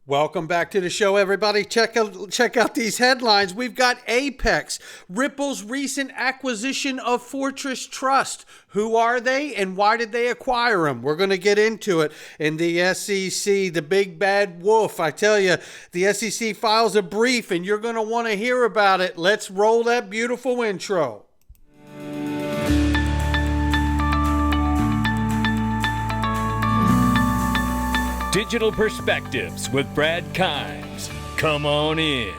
Welcome back to the show, everybody. Check out these headlines. We've got Apex, Ripple's recent acquisition of Fortress Trust. Who are they and why did they acquire them? We're going to get into it. And the SEC, the big bad wolf. I tell you, the SEC files a brief and you're going to want to hear about it. Let's roll that beautiful intro. Digital Perspectives with Brad Kimes. Come on in.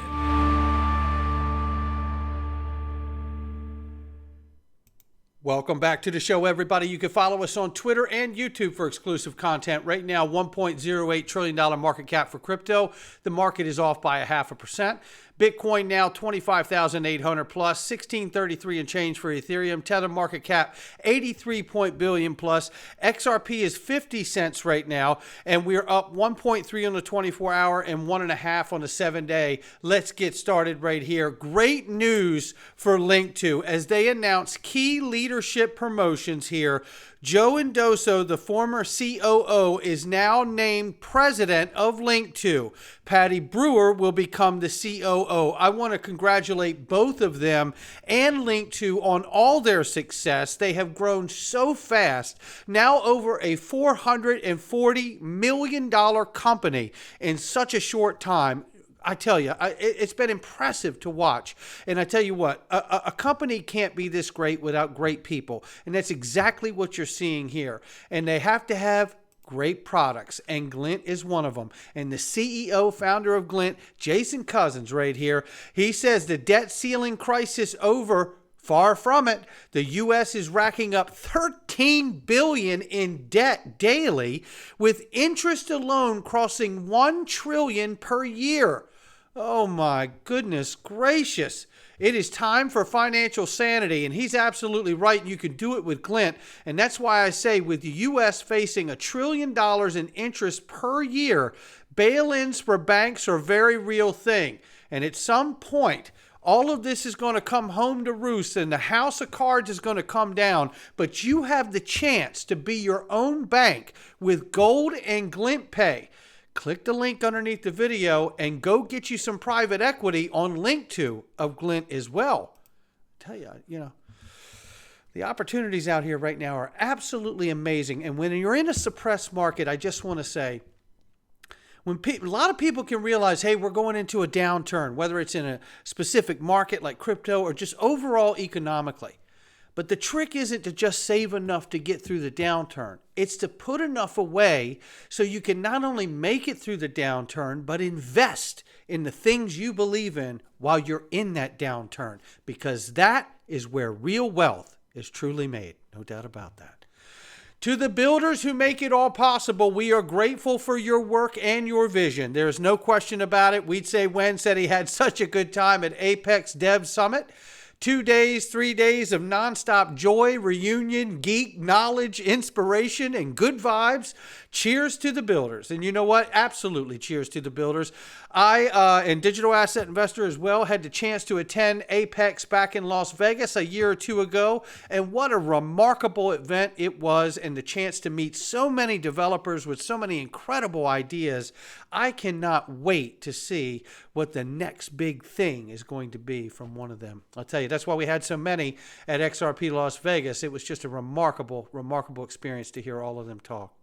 Welcome back to the show, everybody. You can follow us on Twitter and YouTube for exclusive content. Right now, $1.08 trillion market cap for crypto. The market is off by 0.5%. Bitcoin now 25,800 plus, 1633 and change for Ethereum. Tether market cap 83 billion plus. XRP is 50 cents right now, and we're up 1.3 on the 24-hour and 1.5 on the 7-day. Let's get started right here. Great news for Link2 as they announce key leadership promotions here. Joe Indoso, the former COO, is now named president of Link2. Patty Brewer will become the COO. I want to congratulate both of them and Link2 on all their success. They have grown so fast, now over a $440 million company in such a short time. I tell you, it's been impressive to watch. And I tell you what, a company can't be this great without great people. And that's exactly what you're seeing here. And they have to have great products. And Glint is one of them. And the CEO, founder of Glint, Jason Cousins right here, he says the debt ceiling crisis over. Far from it. The U.S. is racking up $13 billion in debt daily, with interest alone crossing $1 trillion per year. Oh my goodness gracious. It is time for financial sanity, and he's absolutely right. You can do it with Glint, and that's why I say with the U.S. facing $1 trillion in interest per year, bail-ins for banks are a very real thing. And at some point, all of this is going to come home to roost and the house of cards is going to come down, but you have the chance to be your own bank with Gold and Glint Pay. Click the link underneath the video and go get you some private equity on Link2 of Glint as well. I tell you, the opportunities out here right now are absolutely amazing. And when you're in a suppressed market, I just want to say, when a lot of people can realize, hey, we're going into a downturn, whether it's in a specific market like crypto or just overall economically. But the trick isn't to just save enough to get through the downturn. It's to put enough away so you can not only make it through the downturn, but invest in the things you believe in while you're in that downturn, because that is where real wealth is truly made. No doubt about that. To the builders who make it all possible, we are grateful for your work and your vision. There's no question about it. We'd say Wen said he had such a good time at Apex Dev Summit. 2 days, 3 days of nonstop joy, reunion, geek, knowledge, inspiration, and good vibes. Cheers to the builders. And you know what? Absolutely cheers to the builders. I, and digital asset investor as well, had the chance to attend Apex back in Las Vegas a year or two ago. And what a remarkable event it was, and the chance to meet so many developers with so many incredible ideas. I cannot wait to see what the next big thing is going to be from one of them. I'll tell you, that's why we had so many at XRP Las Vegas. It was just a remarkable experience to hear all of them talk.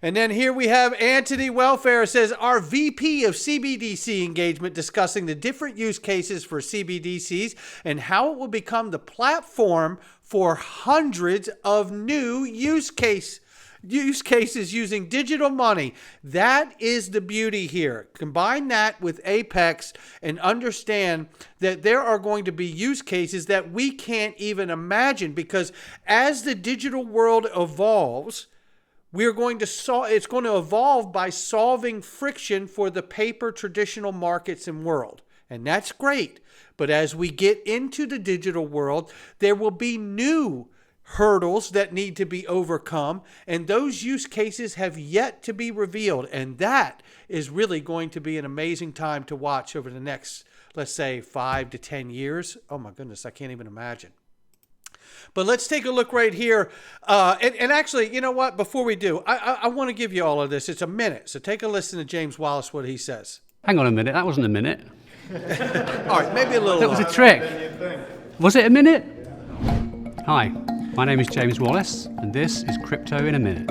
And then here we have Anthony Welfare says, our VP of CBDC engagement discussing the different use cases for CBDCs and how it will become the platform for hundreds of new use cases using digital money. That is the beauty here. Combine that with Apex and understand that there are going to be use cases that we can't even imagine, because as the digital world evolves, it's going to evolve by solving friction for the paper traditional markets and world. And that's great. But as we get into the digital world, there will be new hurdles that need to be overcome, and those use cases have yet to be revealed. And that is really going to be an amazing time to watch over the next, let's say, 5 to 10 years. Oh my goodness, I can't even imagine. But let's take a look right here. And actually, you know what? Before we do, I want to give you all of this. It's a minute. So take a listen to James Wallace, what he says. Hang on a minute. That wasn't a minute. All right, maybe a little. That was a trick. Was it a minute? Hi, my name is James Wallace, and this is Crypto in a Minute.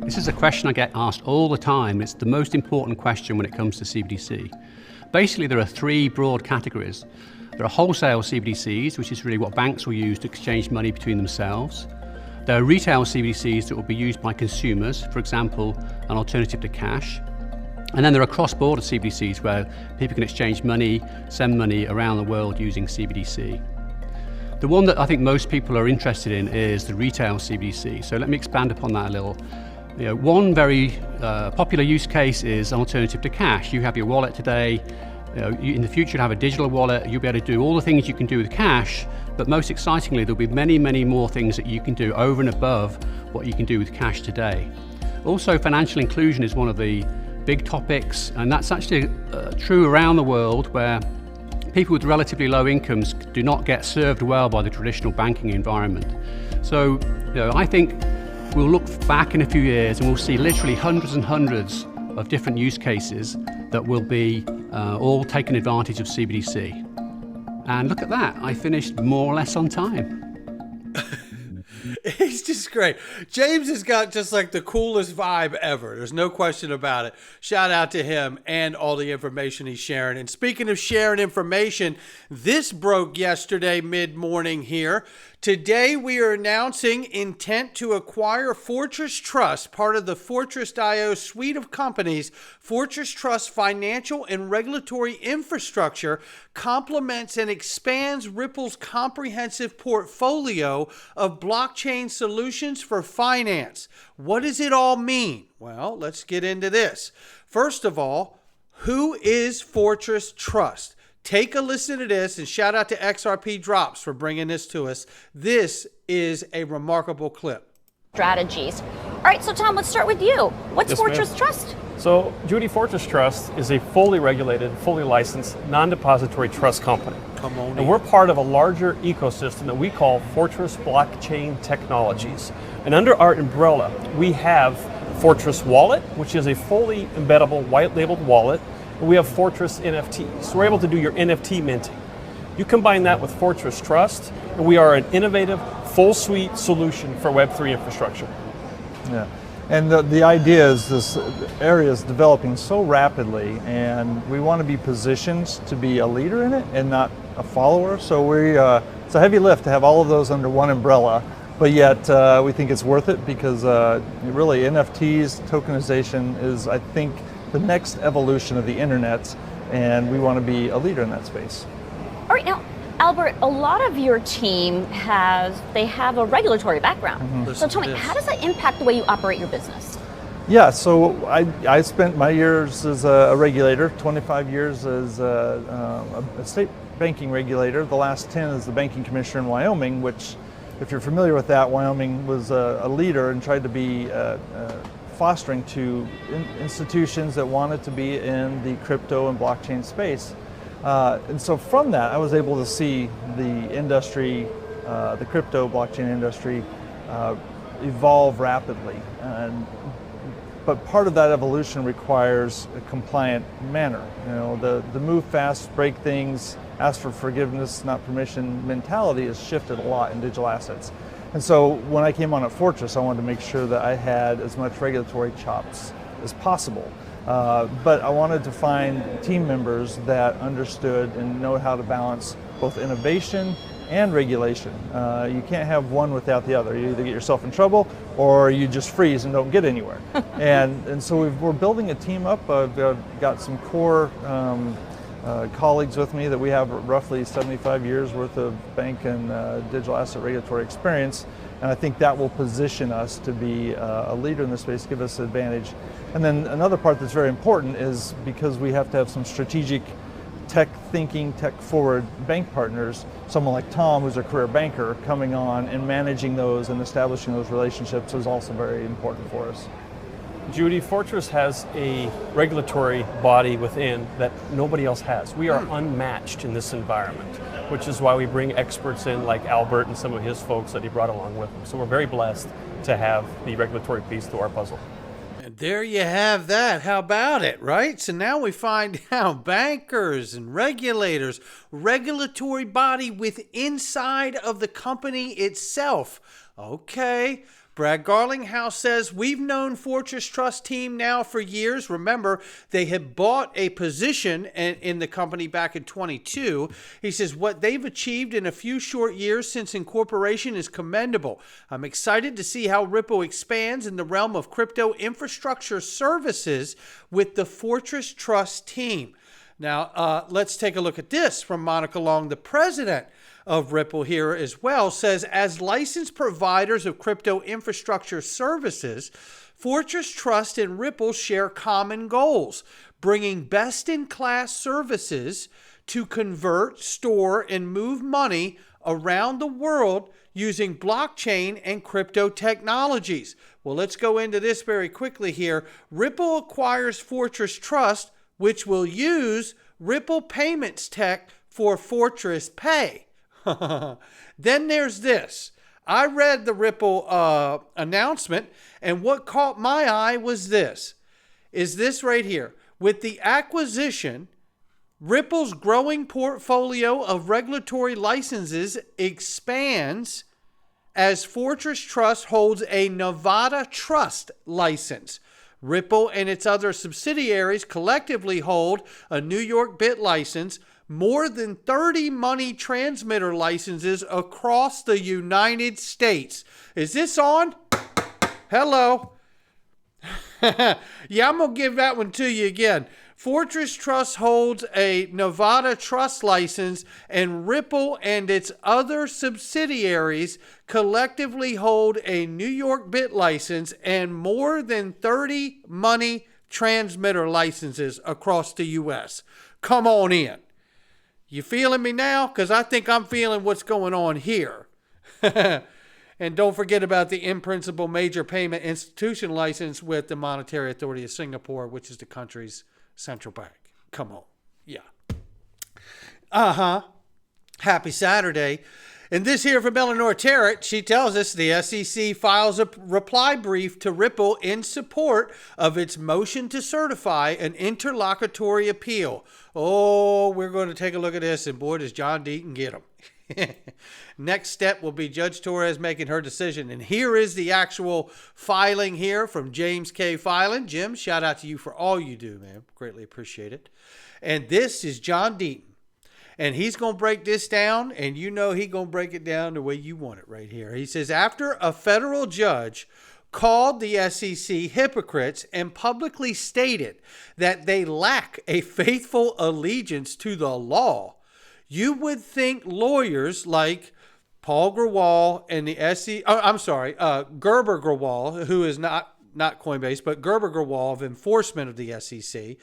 This is a question I get asked all the time. It's the most important question when it comes to CBDC. Basically, there are three broad categories. There are wholesale CBDCs, which is really what banks will use to exchange money between themselves. There are retail CBDCs that will be used by consumers, for example, an alternative to cash. And then there are cross-border CBDCs where people can exchange money, send money around the world using CBDC. The one that I think most people are interested in is the retail CBDC. So let me expand upon that a little. One very popular use case is an alternative to cash. You have your wallet today. In the future, you'll have a digital wallet. You'll be able to do all the things you can do with cash, but most excitingly, there'll be many, many more things that you can do over and above what you can do with cash today. Also, financial inclusion is one of the big topics, and that's actually true around the world, where people with relatively low incomes do not get served well by the traditional banking environment. So, I think we'll look back in a few years and we'll see literally hundreds and hundreds of different use cases that will be all taking advantage of CBDC. And look at that, I finished more or less on time. He's just great. James has got just like the coolest vibe ever. There's no question about it. Shout out to him and all the information he's sharing. And speaking of sharing information, this broke yesterday mid-morning here. Today we are announcing intent to acquire Fortress Trust, part of the Fortress.io suite of companies. Fortress Trust financial and regulatory infrastructure complements and expands Ripple's comprehensive portfolio of blockchain solutions for finance. What does it all mean? Well, let's get into this. First of all, who is Fortress Trust? Take a listen to this, and shout out to XRP Drops for bringing this to us. This is a remarkable clip. Strategies. All right, so Tom, let's start with you. What's Fortress Trust? So, Judy, Fortress Trust is a fully regulated, fully licensed, non-depository trust company. Come on. And we're part of a larger ecosystem that we call Fortress Blockchain Technologies. And under our umbrella, we have Fortress Wallet, which is a fully embeddable, white-labeled wallet. And we have Fortress NFT. So we're able to do your NFT minting. You combine that with Fortress Trust, and we are an innovative, full suite solution for Web3 infrastructure. Yeah, and the idea is this area is developing so rapidly, and we want to be positioned to be a leader in it and not a follower. So it's a heavy lift to have all of those under one umbrella, but yet we think it's worth it because really NFTs, tokenization is, I think, the next evolution of the internet, and we want to be a leader in that space. All right, now, Albert, a lot of your team have a regulatory background. Mm-hmm. So tell me, how does that impact the way you operate your business? Yeah, so I spent my years as a regulator, 25 years as a state banking regulator. The last 10 as the banking commissioner in Wyoming, which, if you're familiar with that, Wyoming was a leader and tried to be fostering to institutions that wanted to be in the crypto and blockchain space. And so from that, I was able to see the industry, the crypto blockchain industry, evolve rapidly. But part of that evolution requires a compliant manner. The move fast, break things, ask for forgiveness, not permission mentality has shifted a lot in digital assets. And so when I came on at Fortress, I wanted to make sure that I had as much regulatory chops as possible. But I wanted to find team members that understood and know how to balance both innovation and regulation. You can't have one without the other. You either get yourself in trouble or you just freeze and don't get anywhere. and so we're building a team up. I've got some core colleagues with me that we have roughly 75 years worth of bank and digital asset regulatory experience, and I think that will position us to be a leader in this space, give us advantage. And then another part that's very important is because we have to have some strategic tech thinking, tech forward bank partners, someone like Tom, who's a career banker, coming on and managing those and establishing those relationships is also very important for us. Judy, Fortress has a regulatory body within that nobody else has. We are unmatched in this environment. which is why we bring experts in like Albert and some of his folks that he brought along with him. So we're very blessed to have the regulatory piece to our puzzle. And there you have that. How about it, right? So now we find out bankers and regulators, regulatory body with inside of the company itself. Okay. Brad Garlinghouse says, we've known Fortress Trust team now for years. Remember, they had bought a position in the company back in 22. He says, what they've achieved in a few short years since incorporation is commendable. I'm excited to see how Ripple expands in the realm of crypto infrastructure services with the Fortress Trust team. Now, let's take a look at this from Monica Long, the president of Ripple here as well, says, as licensed providers of crypto infrastructure services, Fortress Trust and Ripple share common goals, bringing best-in-class services to convert, store, and move money around the world using blockchain and crypto technologies. Well, let's go into this very quickly here. Ripple acquires Fortress Trust, which will use Ripple payments tech for Fortress Pay. Then there's this. I read the Ripple announcement, and what caught my eye was this. Is this right here. With the acquisition, Ripple's growing portfolio of regulatory licenses expands as Fortress Trust holds a Nevada trust license. Ripple and its other subsidiaries collectively hold a New York BIT license, more than 30 money transmitter licenses across the United States. Is this on? Hello. Yeah, I'm going to give that one to you again. Fortress Trust holds a Nevada trust license, and Ripple and its other subsidiaries collectively hold a New York BIT license and more than 30 money transmitter licenses across the U.S. Come on in. You feeling me now? Because I think I'm feeling what's going on here. And don't forget about the in principle major payment institution license with the Monetary Authority of Singapore, which is the country's central bank. Come on. Yeah. Happy Saturday. And this here from Eleanor Terrett, she tells us the SEC files a reply brief to Ripple in support of its motion to certify an interlocutory appeal. Oh, we're going to take a look at this, and boy, does John Deaton get them. Next step will be Judge Torres making her decision. And here is the actual filing here from James K. Filing. Jim, shout out to you for all you do, man. Greatly appreciate it. And this is John Deaton. And he's going to break this down, and you know he's going to break it down the way you want it right here. He says, after a federal judge called the SEC hypocrites and publicly stated that they lack a faithful allegiance to the law, you would think lawyers like Paul Grewal and the Gerber Grewal, who is not Coinbase, but Gerber Grewal of enforcement of the SEC,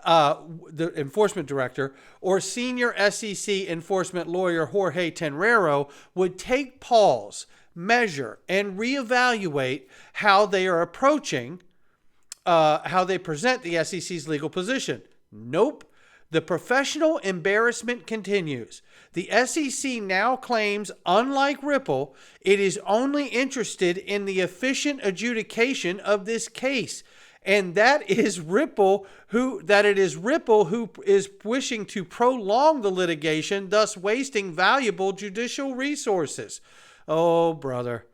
the enforcement director, or senior SEC enforcement lawyer Jorge Tenrero would take pause, measure, and reevaluate how they are approaching, how they present the SEC's legal position. Nope. The professional embarrassment continues. The SEC now claims, unlike Ripple, it is only interested in the efficient adjudication of this case, and that it is Ripple who is wishing to prolong the litigation, thus wasting valuable judicial resources. Oh, brother.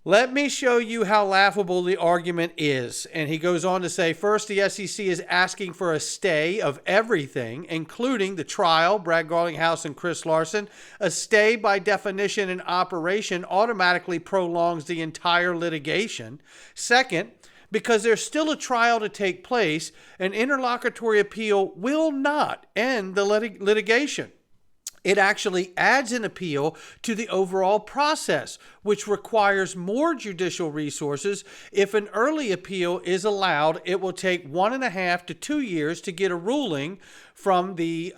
Let me show you how laughable the argument is. And he goes on to say, first, the SEC is asking for a stay of everything, including the trial, Brad Garlinghouse and Chris Larson. A stay, by definition and operation, automatically prolongs the entire litigation. Second, because there's still a trial to take place, an interlocutory appeal will not end the litigation. It actually adds an appeal to the overall process, which requires more judicial resources. If an early appeal is allowed, it will take 1.5 to 2 years to get a ruling from the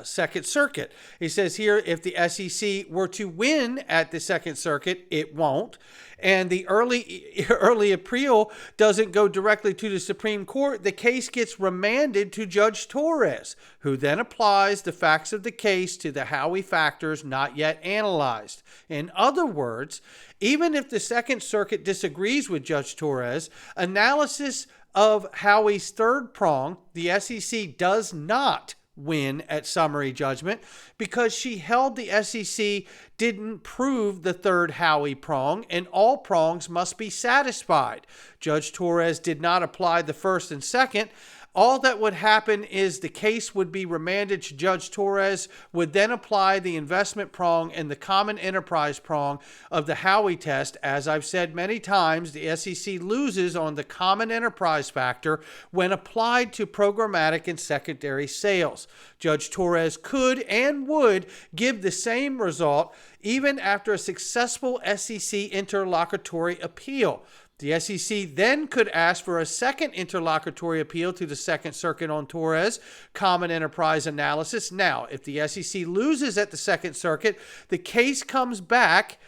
Second Circuit. He says here, if the SEC were to win at the Second Circuit, it won't. and the early appeal doesn't go directly to the Supreme Court, the case gets remanded to Judge Torres, who then applies the facts of the case to the Howey factors not yet analyzed. In other words, even if the Second Circuit disagrees with Judge Torres, analysis of Howey's third prong, the SEC does not win at summary judgment because she held the SEC didn't prove the third Howey prong, and all prongs must be satisfied. Judge Torres did not apply the first and second. All that would happen is the case would be remanded to Judge Torres, would then apply the investment prong and the common enterprise prong of the Howey test. As I've said many times, the SEC loses on the common enterprise factor when applied to programmatic and secondary sales. Judge Torres could and would give the same result even after a successful SEC interlocutory appeal. The SEC then could ask for a second interlocutory appeal to the Second Circuit on Torres' common enterprise analysis. Now, if the SEC loses at the Second Circuit, the case comes back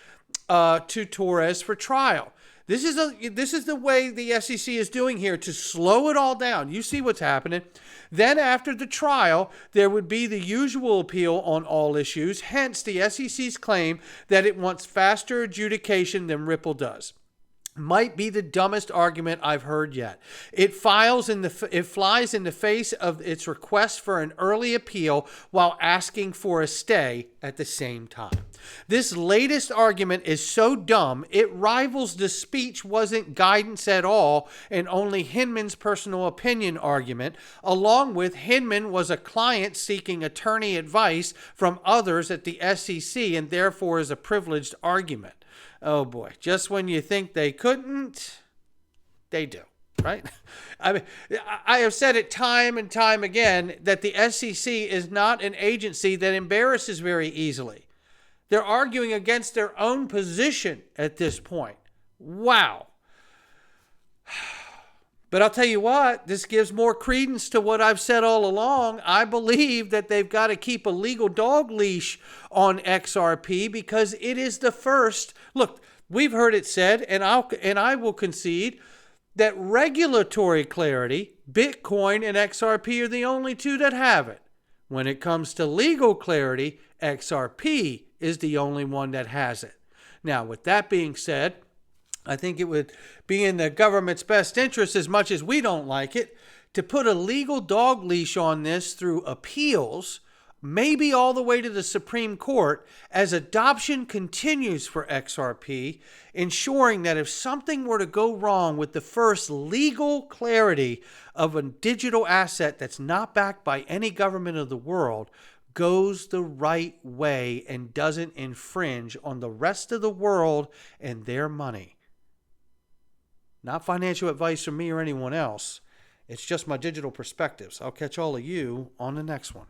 to Torres for trial. This is the way the SEC is doing here to slow it all down. You see what's happening. Then after the trial, there would be the usual appeal on all issues. Hence, the SEC's claim that it wants faster adjudication than Ripple does. Might be the dumbest argument I've heard yet. It flies in the face of its request for an early appeal while asking for a stay at the same time. This latest argument is so dumb, it rivals the speech wasn't guidance at all and only Hinman's personal opinion argument, along with Hinman was a client seeking attorney advice from others at the SEC and therefore is a privileged argument. Oh boy, just when you think they couldn't, they do, right? I mean, I have said it time and time again that the SEC is not an agency that embarrasses very easily. They're arguing against their own position at this point. Wow. But I'll tell you what, this gives more credence to what I've said all along. I believe that they've got to keep a legal dog leash on XRP because it is the first. Look, we've heard it said, and I will concede that regulatory clarity, Bitcoin and XRP are the only two that have it. When it comes to legal clarity, XRP is the only one that has it. Now, with that being said, I think it would be in the government's best interest, as much as we don't like it, to put a legal dog leash on this through appeals, maybe all the way to the Supreme Court, as adoption continues for XRP, ensuring that if something were to go wrong with the first legal clarity of a digital asset that's not backed by any government of the world, goes the right way and doesn't infringe on the rest of the world and their money. Not financial advice from me or anyone else. It's just my digital perspectives. I'll catch all of you on the next one.